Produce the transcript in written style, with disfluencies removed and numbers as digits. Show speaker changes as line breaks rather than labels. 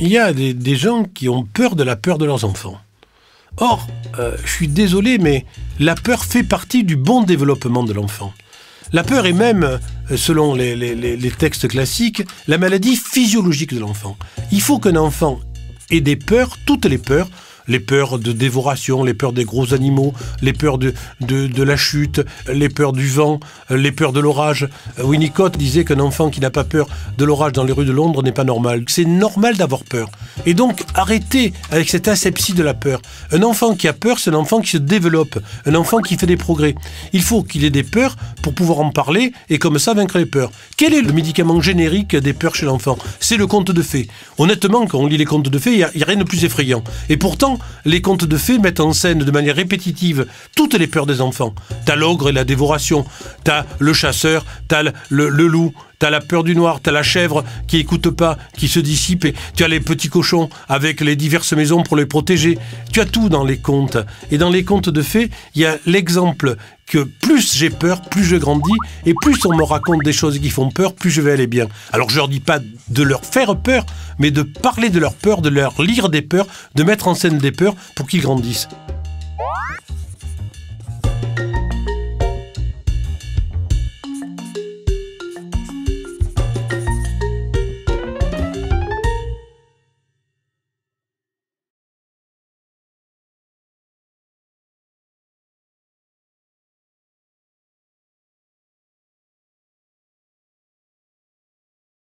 Il y a des gens qui ont peur de la peur de leurs enfants. Or, je suis désolé, mais la peur fait partie du bon développement de l'enfant. La peur est même, selon les textes classiques, la maladie physiologique de l'enfant. Il faut qu'un enfant ait des peurs, toutes les peurs de dévoration, les peurs des gros animaux, les peurs de la chute, les peurs du vent, les peurs de l'orage. Winnicott disait qu'un enfant qui n'a pas peur de l'orage dans les rues de Londres n'est pas normal. C'est normal d'avoir peur. Et donc, arrêtez avec cette asepsie de la peur. Un enfant qui a peur, c'est un enfant qui se développe, un enfant qui fait des progrès. Il faut qu'il ait des peurs pour pouvoir en parler et comme ça vaincre les peurs. Quel est le médicament générique des peurs chez l'enfant? C'est le conte de fées. Honnêtement, quand on lit les contes de fées, il n'y a rien de plus effrayant. Et pourtant, les contes de fées mettent en scène de manière répétitive toutes les peurs des enfants. T'as l'ogre et la dévoration, t'as le chasseur, t'as le loup, t'as la peur du noir, t'as la chèvre qui écoute pas, qui se dissipe, et tu as les petits cochons avec les diverses maisons pour les protéger. Tu as tout dans les contes. Et dans les contes de fées, il y a l'exemple que plus j'ai peur, plus je grandis, et plus on me raconte des choses qui font peur, plus je vais aller bien. Alors je leur dis pas de leur faire peur, mais de parler de leur peur, de leur lire des peurs, de mettre en scène des peurs pour qu'ils grandissent.